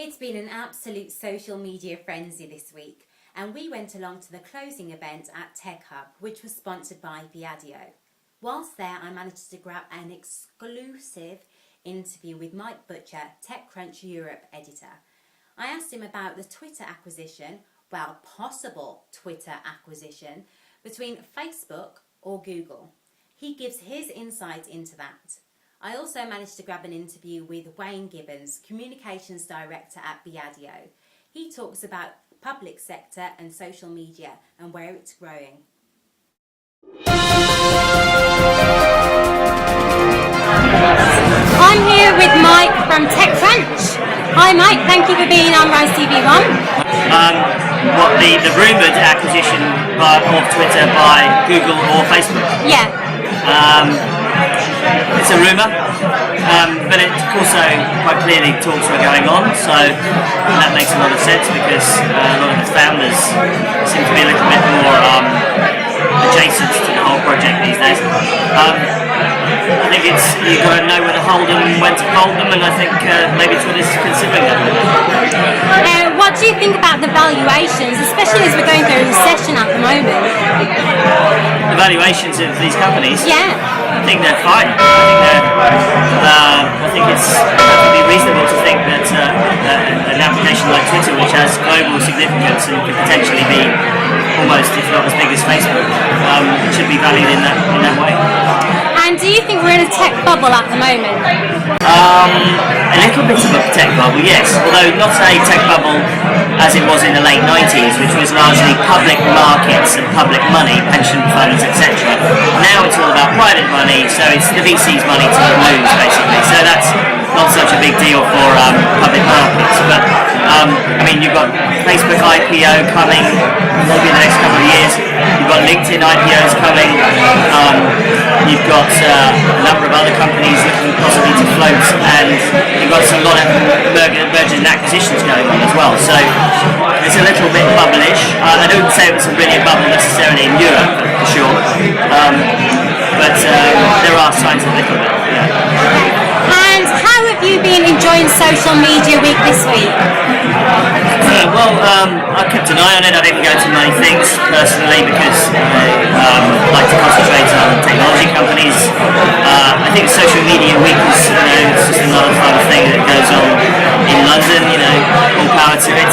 It's been an absolute social media frenzy this week, and we went along to the closing event at Tech Hub, which was sponsored by Viadio. Whilst there, I managed to grab an exclusive interview with Mike Butcher, TechCrunch Europe editor. I asked him about the Twitter acquisition, possible Twitter acquisition, between Facebook or Google. He gives his insight into that. I also managed to grab an interview with Wayne Gibbons, Communications Director at Viadio. He talks about public sector and social media and where it's growing. I'm here with Mike from TechCrunch. Hi Mike, thank you for being on Rise TV1. The rumoured acquisition of Twitter by Google or Facebook? Yeah. It's a rumour, but it also quite clearly talks were going on, so that makes a lot of sense because a lot of the founders seem to be a little bit more adjacent to the whole project these days. I think you've got to know where to hold them and when to hold them, and I think maybe Twitter's considering that. What do you think about the valuations, especially as we're going through a recession at the moment? The valuations of these companies? Yeah. I think they're fine. I think it's perfectly reasonable to think that an application like Twitter, which has global significance and could potentially be almost, if not as big as Facebook, should be valued in that way. And do you think we're in a tech bubble at the moment? A little bit of a tech bubble, yes. Although not a tech bubble as it was in the late 90s, which was largely public markets and public money, pension funds, etc. Now it's all about private money, so it's the VC's money to lose, basically. So that's not such a big deal for public markets. But you've got Facebook IPO coming maybe in the next couple of years. You've got LinkedIn IPOs coming. You've got a number of other companies looking possibly to float, and you've got a lot of mergers and acquisitions going on as well. So it's a little bit bubblish. I don't say it was really a bubble necessarily in Europe, for sure, but there are signs of a little bit. Yeah. And how have you been enjoying Social Media Week this week? I kept an eye on it. I didn't go to many things personally because I like to concentrate on technology companies. I think Social Media Week is it's just another fun thing that goes on in London. All power to it.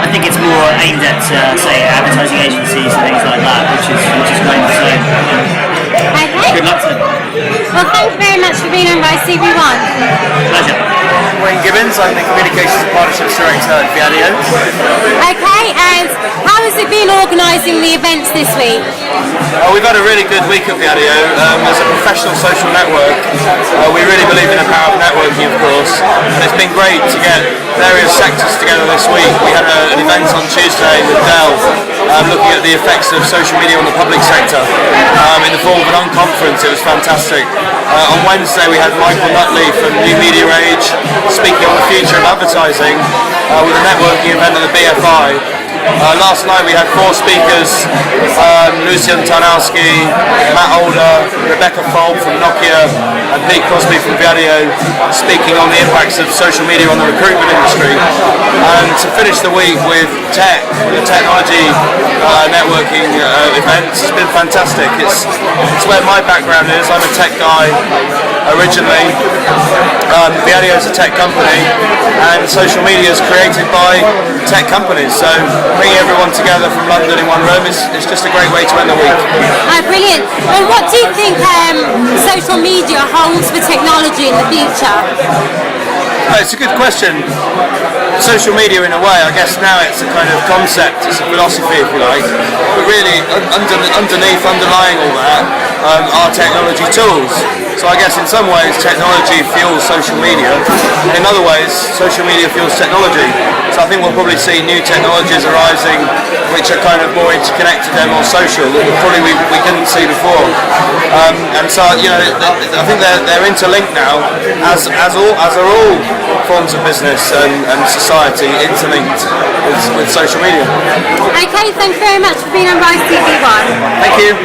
I think it's more aimed at say advertising agencies and things like that, which is great. So good luck to them. Well, thank you very much for being on Rise TV1. Pleasure. Wayne Gibbons, I'm the Communications and Partnerships Director at Viadio. Okay, and how has it been organising the events this week? We've had a really good week at Viadio. As a professional social network, we really believe in the power of networking, of course, and it's been great to get various sectors together this week. We had an event on Tuesday with Dell, looking at the effects of social media on the public sector in the form of an unconference. It was fantastic. On Wednesday we had Michael Nutley from New Media Age speaking on the future of advertising with a networking event at the BFI. Last night we had 4 speakers, Lucian Tarnowski, Matt Older, Rebecca Fold from Nokia and Pete Crosby from Viadio speaking on the impacts of social media on the recruitment industry. And to finish the week with tech, the technology networking events, it's been fantastic. It's where my background is. I'm a tech guy originally. Viadio is a tech company and social media is created by tech companies. So bringing everyone together from London in one room is just a great way to end the week. Brilliant. Well, what do you think social media holds for technology in the future? It's a good question. Social media, in a way, I guess now it's a kind of concept, it's a philosophy, if you like. But really, underlying all that are technology tools. So I guess in some ways technology fuels social media, and in other ways social media fuels technology. So I think we'll probably see new technologies arising which are kind of more interconnected and more social that probably we couldn't see before. And so I think they're interlinked now, as are all forms of business and society interlinked with social media. Okay, thank you very much for being on Rise TV1. Thank you.